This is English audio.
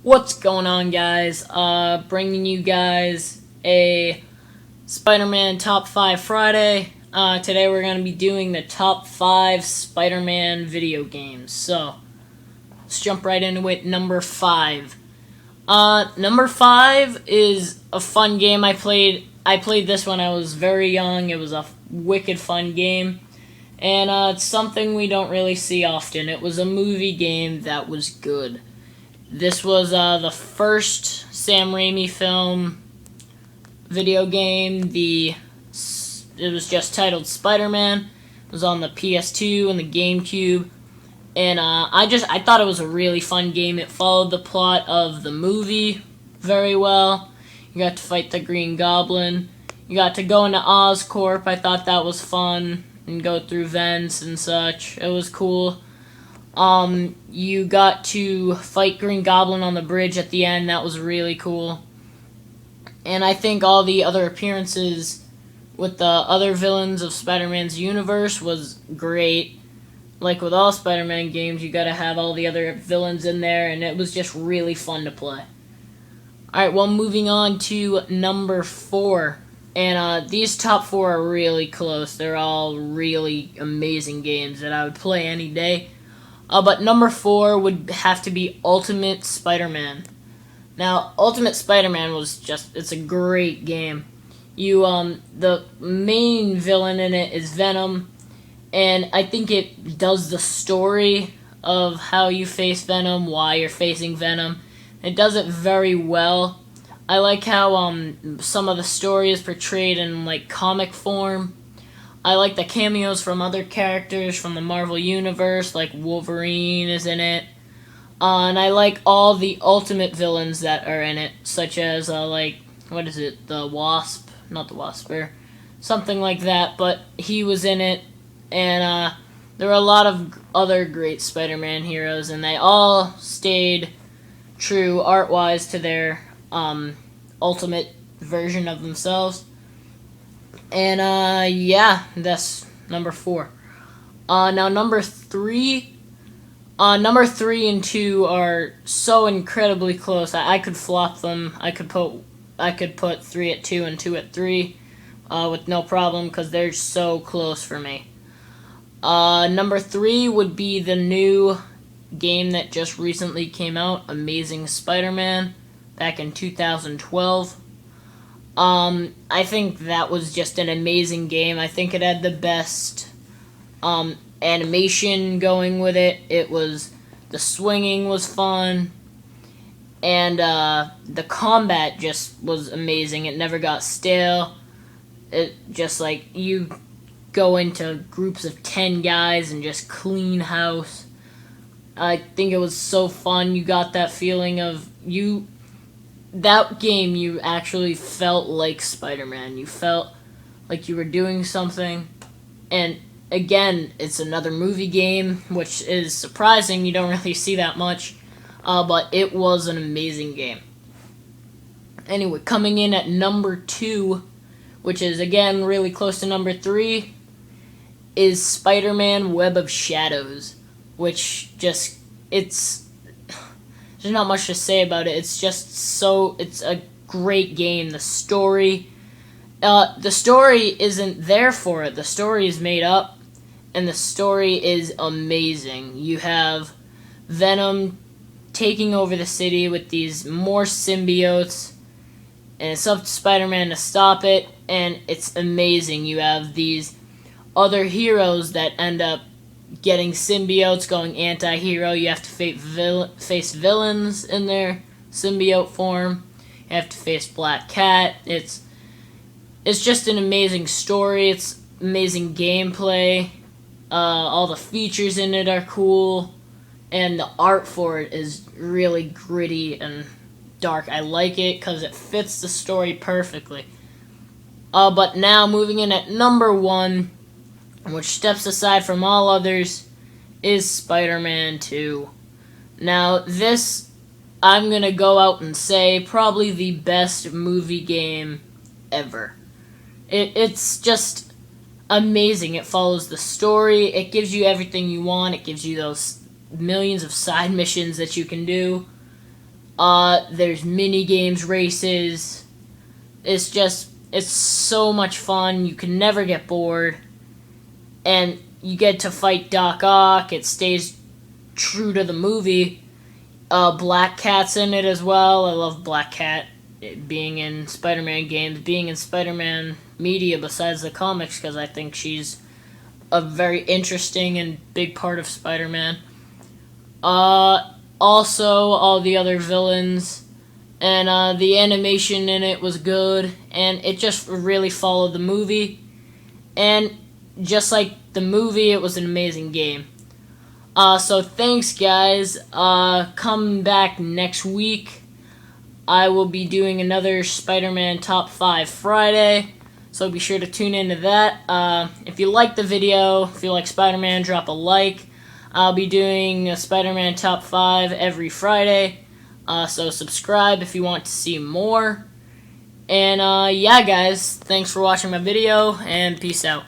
What's going on, guys? Bringing you guys a Spider-Man Top 5 Friday. Today we're going to be doing the Top 5 Spider-Man video games. So, let's jump right into it. Number 5. Number 5 is a fun game I played. I played this when I was very young. It was a wicked fun game. And it's something we don't really see often. It was a movie game that was good. This was the first Sam Raimi film video game. It was just titled Spider-Man. It was on the PS2 and the GameCube, and I thought it was a really fun game. It followed the plot of the movie very well. You got to fight the Green Goblin. You got to go into Oscorp. I thought that was fun and go through vents and such. It was cool. You got to fight Green Goblin on the bridge at the end. That was really cool. And I think all the other appearances with the other villains of Spider-Man's universe was great. Like with all Spider-Man games, you gotta have all the other villains in there, and it was just really fun to play. Alright, well, moving on to number 4. And these top 4 are really close. They're all really amazing games that I would play any day. But number 4 would have to be Ultimate Spider-Man. Now, Ultimate Spider-Man it's a great game. The main villain in it is Venom, and I think it does the story of how you face Venom, why you're facing Venom. It does it very well. I like how some of the story is portrayed in like comic form. I like the cameos from other characters from the Marvel Universe, like Wolverine is in it. And I like all the Ultimate villains that are in it, such as, the Wasp? Not the Wasp, or something like that, but he was in it. And there were a lot of other great Spider-Man heroes, and they all stayed true art-wise to their Ultimate version of themselves. And, yeah, that's number 4. Now, number 3 and 2 are so incredibly close. I could flop them. I could put 3 at 2 and 2 at 3 with no problem, because they're so close for me. Number 3 would be the new game that just recently came out, Amazing Spider-Man, back in 2012. I think that was just an amazing game. I think it had the best animation going with it. The swinging was fun, and the combat just was amazing. It never got stale. It just like you go into groups of 10 guys and just clean house. I think it was so fun. You got that feeling of that game, you actually felt like Spider-Man. You felt like you were doing something. And again, it's another movie game, which is surprising. You don't really see that much. But it was an amazing game. Anyway, coming in at number 2, which is again really close to number 3, is Spider-Man Web of Shadows, which there's not much to say about it. It's a great game. The story isn't there for it. The story is made up, and the story is amazing. You have Venom taking over the city with these more symbiotes, and it's up to Spider-Man to stop it, and it's amazing. You have these other heroes that end up getting symbiotes, going anti-hero. You have to face villains in their symbiote form. You have to face Black Cat. It's just an amazing story. It's amazing gameplay. All the features in it are cool, and the art for it is really gritty and dark. I like it because it fits the story perfectly. But now, moving in at number 1, which steps aside from all others, is Spider-Man 2. Now, this, I'm going to go out and say, probably the best movie game ever. It's just amazing. It follows the story. It gives you everything you want. It gives you those millions of side missions that you can do. There's mini games, races. It's so much fun. You can never get bored. And you get to fight Doc Ock. It stays true to the movie. Black Cat's in it as well. I love Black Cat being in Spider-Man games, being in Spider-Man media besides the comics, because I think she's a very interesting and big part of Spider-Man. Also, all the other villains, and the animation in it was good, and it just really followed the movie, and just like the movie, it was an amazing game. So thanks, guys. Come back next week. I will be doing another Spider-Man Top 5 Friday, so be sure to tune into that. If you like the video, if you like Spider-Man, drop a like. I'll be doing a Spider-Man Top 5 every Friday, so subscribe if you want to see more. And yeah, guys, thanks for watching my video, and peace out.